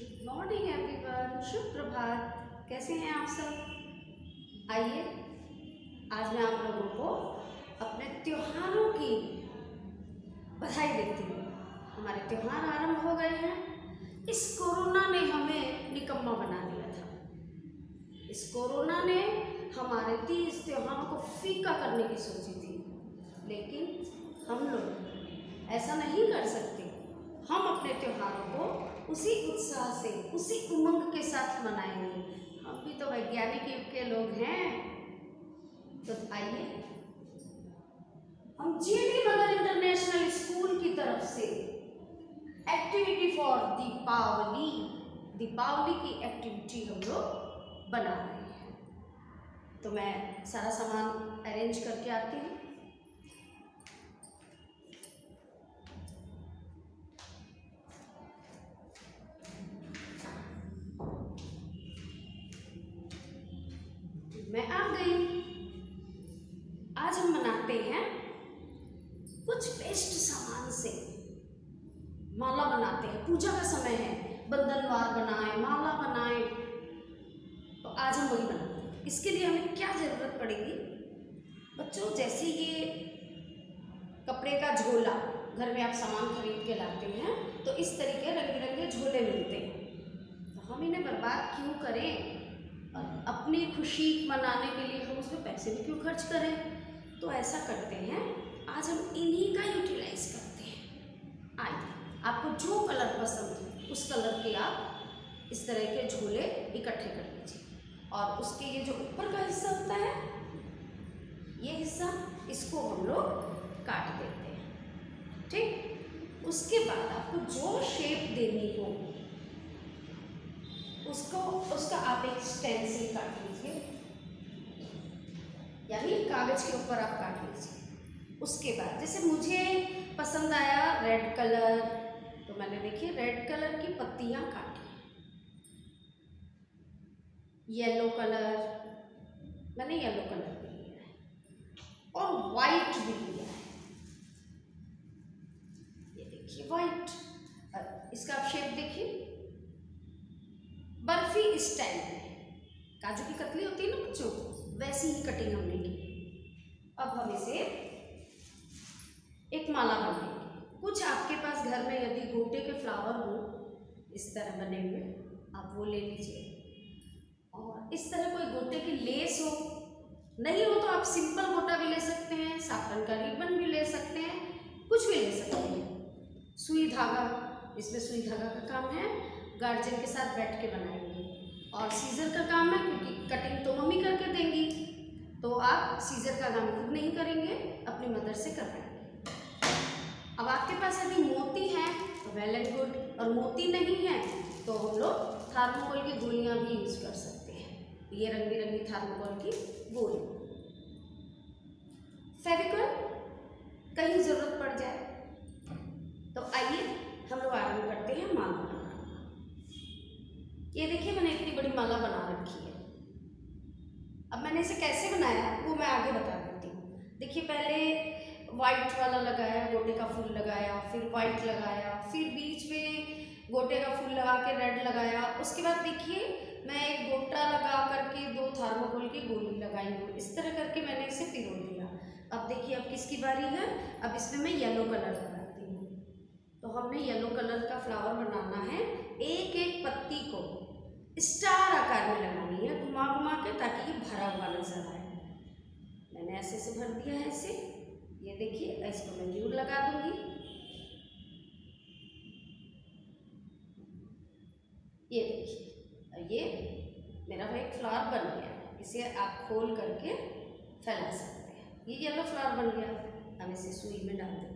Good morning everyone, शुभ प्रभात। कैसे हैं आप सब? आइए आज मैं आप लोगों को अपने त्योहारों की बधाई देती हूँ। हमारे त्योहार आरंभ हो गए हैं। इस कोरोना ने हमें निकम्मा बना दिया था। इस कोरोना ने हमारे 30 त्योहारों को फीका करने की सोची थी, लेकिन हम लोग ऐसा नहीं कर सकते। हम अपने त्योहारों को उसी उत्साह से, उसी उमंग के साथ मनाएंगे। हम भी तो वैज्ञानिक युग के लोग हैं। तो आइए हम जीडी मगर इंटरनेशनल स्कूल की तरफ से एक्टिविटी फॉर दीपावली की एक्टिविटी हम लोग बना रहे हैं। तो मैं सारा सामान अरेंज करके आती हूँ। मैं आ गई। आज हम बनाते हैं कुछ वेस्ट सामान से माला बनाते हैं। पूजा का समय है, बंधनवार बनाएं, माला बनाएं, तो आज हम वही बनाते हैं। इसके लिए हमें क्या जरूरत पड़ेगी बच्चों? जैसे ये कपड़े का झोला, घर में आप सामान खरीद के लाते हैं तो इस तरीके रंग बिरंगे झोले मिलते हैं। तो हम इन्हें बर्बाद क्यों करें? अपनी खुशी मनाने के लिए हम उसमें पैसे भी क्यों खर्च करें? तो ऐसा करते हैं, आज हम इन्हीं का यूटिलाइज करते हैं। आइए, आपको जो कलर पसंद है उस कलर के आप इस तरह के झोले इकट्ठे कर लीजिए। और उसके ये जो ऊपर का हिस्सा होता है, ये हिस्सा, इसको हम लोग काट देते हैं। ठीक, उसके बाद आपको जो शेप देनी हो उसका आप एक स्टेंसिल काट लीजिए, यानी कागज के ऊपर आप काट लीजिए। उसके बाद जैसे मुझे पसंद आया रेड कलर, तो मैंने देखिए रेड कलर की पत्तियां काटी। येलो कलर, मैंने येलो कलर भी लिया है और वाइट भी लिया है। ये देखिए वाइट। इसका आप शेप देखिए, बर्फी स्टाइल में, काजू की कतली होती है ना बच्चों, वैसी ही कटिंग हमने की। अब हम इसे एक माला बनाएंगे। कुछ आपके पास घर में यदि गोटे के फ्लावर हो इस तरह बने हुए, आप वो ले लीजिए। और इस तरह कोई गोटे की लेस हो, नहीं हो तो आप सिंपल गोटा भी ले सकते हैं, साटन का रिबन भी ले सकते हैं, कुछ भी ले सकते हैं। सुई धागा, इसमें सुई धागा का काम है, गार्जियन के साथ बैठ के बनाएंगे। और सीजर का काम है, क्योंकि कटिंग तो मम्मी करके देंगी, तो आप सीजर का काम खुद नहीं करेंगे, अपनी मदर से करवाएंगे। अब आपके पास यदि मोती है तो वेल एंड गुड, और मोती नहीं है तो हम लोग थर्मोकोल की गोलियां भी यूज कर सकते हैं। ये रंग बिरंगी थर्मोकोल की गोली। फेविकॉल कहीं जरूरत पड़ जाए तो आइए हम लोग आरंभ करते हैं माला बनाना। ये देखिए मैंने इतनी बड़ी माला बना रखी है। अब मैंने इसे कैसे बनाया वो मैं आगे बता देती हूँ। देखिए पहले वाइट वाला लगाया, गोटे का फूल लगाया, फिर वाइट लगाया, फिर बीच में गोटे का फूल लगा के रेड लगाया। उसके बाद देखिए मैं एक गोटा लगा करके 2 थर्मोकोल की गोली लगाई हूँ। इस तरह करके मैंने इसे पिरो दिया। अब देखिए अब किसकी बारी है? अब इसमें मैं येलो कलर लगाती हूँ। तो हमने येलो कलर का फ्लावर बनाना है। एक एक पत्ती को स्टार आकार में लगानी है, घुमा घुमा के, ताकि ये भरा हुआ नजर आए। मैंने ऐसे से भर दिया है इसे। ये देखिए, इसको मैं जरूर लगा दूंगी। ये देखिए, ये मेरा एक फ्लावर बन गया। इसे आप खोल करके फैला सकते हैं। ये येलो फ्लावर बन गया। हम इसे सुई में डाल देते हैं।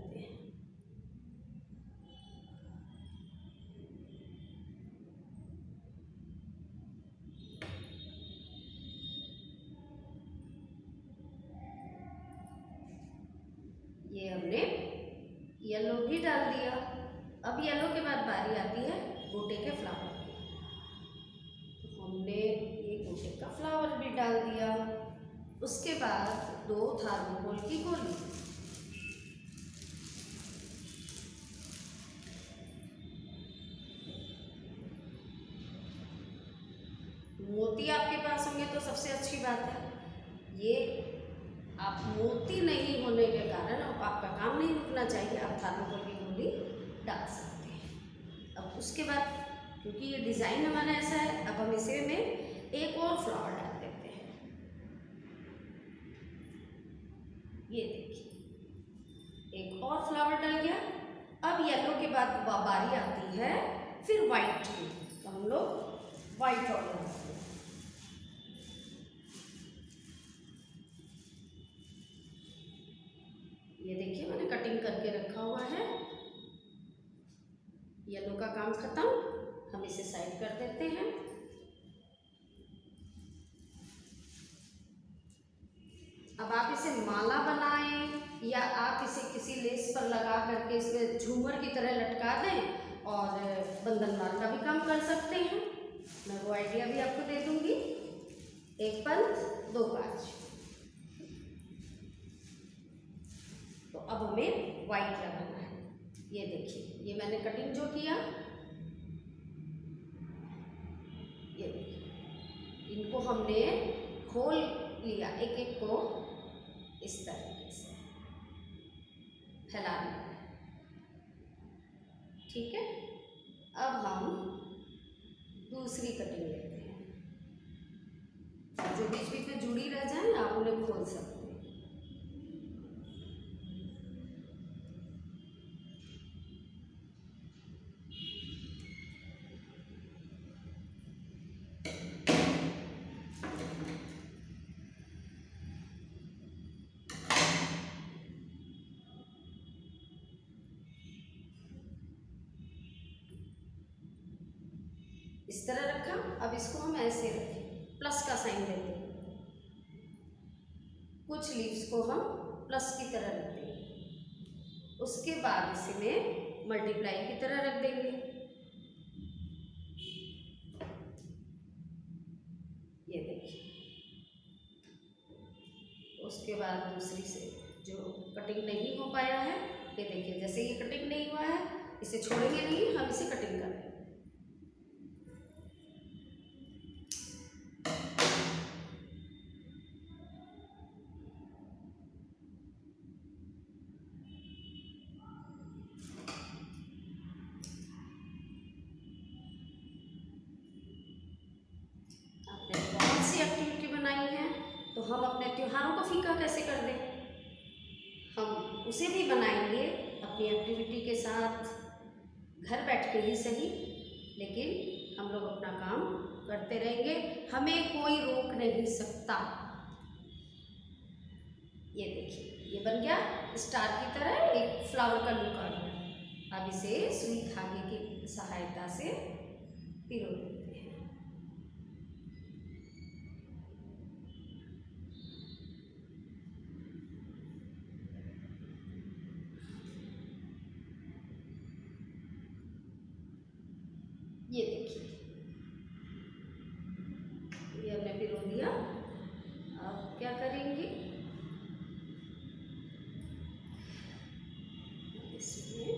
ये हमने येलो भी डाल दिया। अब येलो के बाद बारी आती है गोटे के फ्लावर की। तो हमने ये गोटे का फ्लावर भी डाल दिया। उसके बाद 2 थर्मोकोल की गोली, बात है। ये आप मोती नहीं होने के कारण अब आपका काम नहीं रुकना चाहिए, आप थर्मोकोल की गोली डाल सकते हैं। अब उसके बाद क्योंकि ये डिज़ाइन हमारा ऐसा है, अब हम इसे में एक और फ्लावर डाल देते हैं। ये देखिए एक और फ्लावर डल गया। अब येलो के बाद बारी आती है फिर वाइट की, तो हम लोग वाइट ऑर्डर करते हैं। ये देखिए मैंने कटिंग करके रखा हुआ है। येलो का काम खत्म, हम इसे साइड कर देते हैं। अब आप इसे माला बनाएं या आप इसे किसी लेस पर लगा करके इसमें झूमर की तरह लटका दें और बंधनवार का भी काम कर सकते हैं। मैं वो आइडिया भी आपको दे दूंगी। एक पंथ दो काज। तो अब हमें वाइट लगाना है। ये देखिए ये मैंने कटिंग जो किया, ये देखिए इनको हमने खोल लिया, एक एक को इस तरीके से फैला लिया है। ठीक है, अब हम दूसरी कटिंग लेते हैं। जो बीच बीच में जुड़ी रह जाए ना आप उन्हें खोल सकते हैं। इस तरह रखा। अब इसको हम ऐसे रखें, प्लस का साइन देते हैं। कुछ लीव्स को हम प्लस की तरह रख देंगे, उसके बाद इसमें मल्टीप्लाई की तरह रख देंगे। ये देखिए, उसके बाद दूसरी से जो कटिंग नहीं हो पाया है, ये देखिए जैसे ये कटिंग नहीं हुआ है इसे छोड़ेंगे नहीं, हम इसे कटिंग करेंगे। आपने बहुत सी एक्टिविटी बनाई है, तो हम अपने त्योहारों को फीका कैसे कर दें? हम उसे भी बनाएंगे अपनी एक्टिविटी के साथ, घर बैठ के ही सही, लेकिन हम लोग अपना काम करते रहेंगे, हमें कोई रोक नहीं सकता। ये देखिए ये बन गया स्टार की तरह, एक फ्लावर का लुक आ गया। अब इसे सुई धागे की सहायता से पिरो देते हैं। ये देखिए ये हमने पिरो दिया। अब क्या करेंगे, इसमें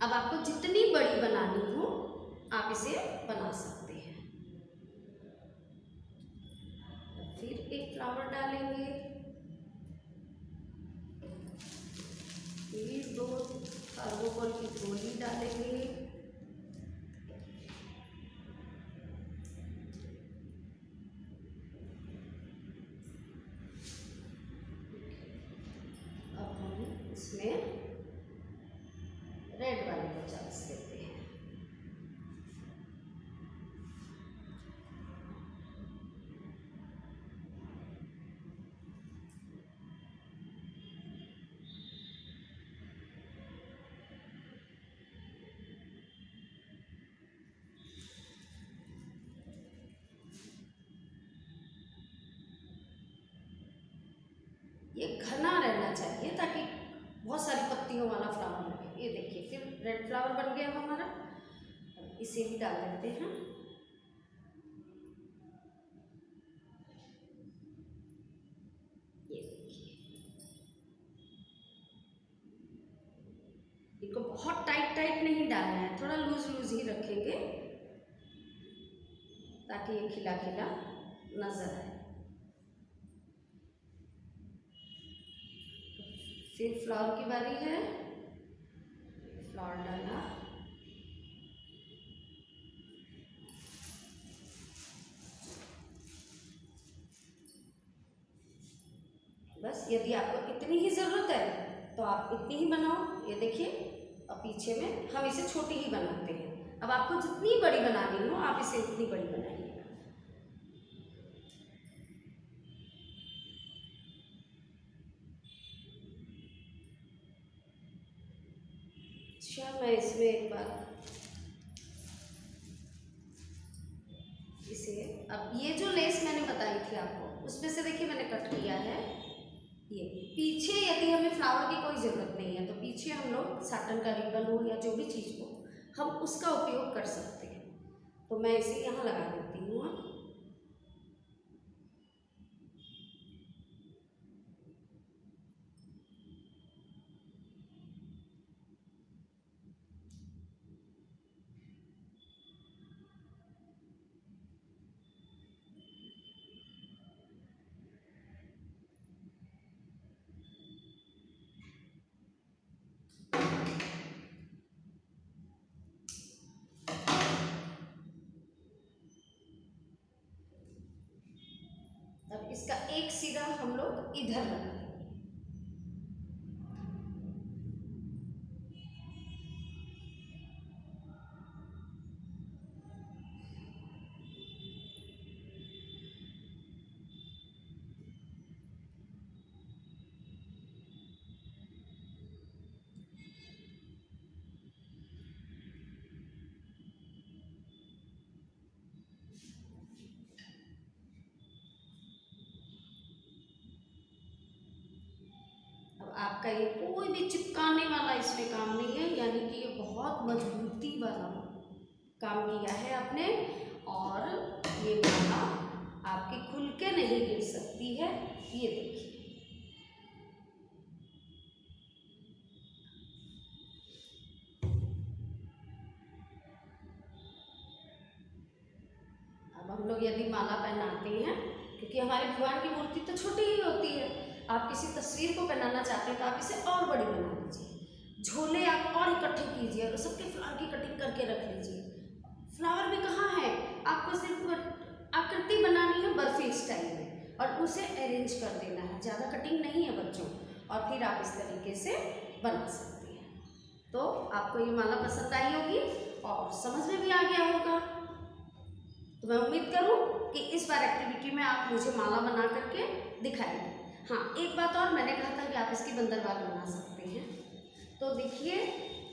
अब आपको जितनी बड़ी बनानी हो आप इसे बना सकते हैं। फिर एक फ्लावर डालेंगे, फिर दो थर्मोकोल की गोली डालेंगे, अब हम इसमें रेड वाले को चांस देते हैं। ये घना रहना चाहिए ताकि बहुत सारी पत्तियों वाला फ्लावर लगे। ये देखिए फिर रेड फ्लावर बन गया हमारा, इसे भी डाल देते हैं। ये देखिए इनको बहुत टाइट टाइट नहीं डालना है, थोड़ा लूज लूज लूज ही रखेंगे ताकि ये खिला खिला नजर आए। फिर फ्लावर की बारी है, फ्लावर डाला, बस यदि आपको इतनी ही ज़रूरत है तो आप इतनी ही बनाओ। ये देखिए, और पीछे में हम इसे छोटी ही बनाते हैं। अब आपको जितनी बड़ी बनानी हो आप इसे उतनी बड़ी बनाइएगा। अच्छा, मैं इसमें एक बार इसे, अब ये जो लेस मैंने बताई थी आपको उसमें से देखिए मैंने कट किया है। ये पीछे यदि हमें फ्लावर की कोई ज़रूरत नहीं है तो पीछे हम लोग साटन का रिबन हो या जो भी चीज़ हो हम उसका उपयोग कर सकते हैं। तो मैं इसे यहाँ लगा देती हूँ। अब इसका एक सिरा हम लोग इधर लगाएंगे। आपका ये कोई भी चिपकाने वाला इसमें काम नहीं है, यानी कि ये बहुत मजबूती वाला काम किया है आपने। और ये माला आपकी खुल के नहीं गिर सकती है। ये देखिए, अब हम लोग यदि माला पहनाते हैं, क्योंकि हमारे भगवान की मूर्ति तो छोटी ही होती है, आप किसी तस्वीर को पहनाना चाहते हैं तो आप इसे और बड़ी बना लीजिए। झोले आप और इकट्ठे कीजिए और सबके फ्लावर की कटिंग करके रख लीजिए। फ्लावर भी कहाँ है, आपको सिर्फ आकृति बनानी है बर्फी स्टाइल में और उसे अरेंज कर देना है, ज़्यादा कटिंग नहीं है बच्चों। और फिर आप इस तरीके से बना सकते हैं। तो आपको ये माला पसंद आई होगी और समझ में भी आ गया होगा। तो मैं उम्मीद करूँ कि इस बार एक्टिविटी में आप मुझे माला बना करके दिखाएंगे। हाँ, एक बात और, मैंने कहा था कि आप इसकी बंदरवाल बना सकते हैं। तो देखिए,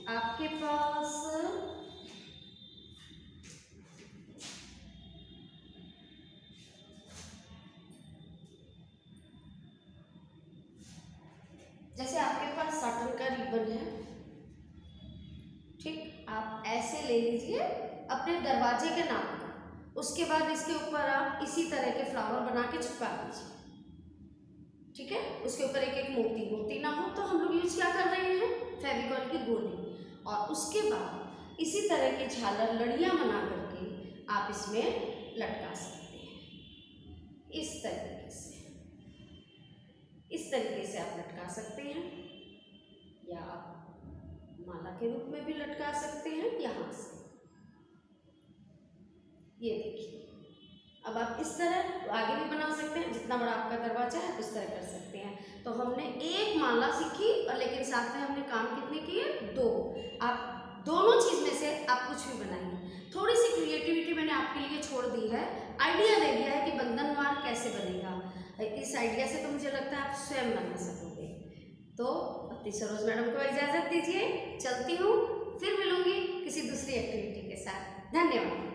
आपके पास जैसे आपके पास साटन का रिबन है, ठीक, आप ऐसे ले लीजिए अपने दरवाजे के नाप का। उसके बाद इसके ऊपर आप इसी तरह के फ्लावर बना के चिपका दीजिए, ठीक है। उसके ऊपर एक एक मोती ना हो तो हम लोग यूज क्या कर रहे हैं, फेविकॉल की गोली। और उसके बाद इसी तरह की झालर लड़ियाँ बना करके आप इसमें लटका सकते हैं। इस तरीके से आप लटका सकते हैं, या आप माला के रूप में भी लटका सकते हैं यहाँ से। ये देखिए, अब आप इस तरह आगे भी बना सकते हैं, जितना बड़ा आपका दरवाजा है उस तरह कर सकते हैं। तो हमने एक माला सीखी और लेकिन साथ में हमने काम कितने किए, 2। आप दोनों चीज़ में से आप कुछ भी बनाइए। थोड़ी सी क्रिएटिविटी मैंने आपके लिए छोड़ दी है, आइडिया दे दिया है कि बंधनवार कैसे बनेगा। इस आइडिया से तो मुझे लगता है आप स्वयं बना सकोगे। तो सरोज मैडम को इजाज़त दीजिए, चलती हूँ, फिर मिलूंगी किसी दूसरी एक्टिविटी के साथ। धन्यवाद।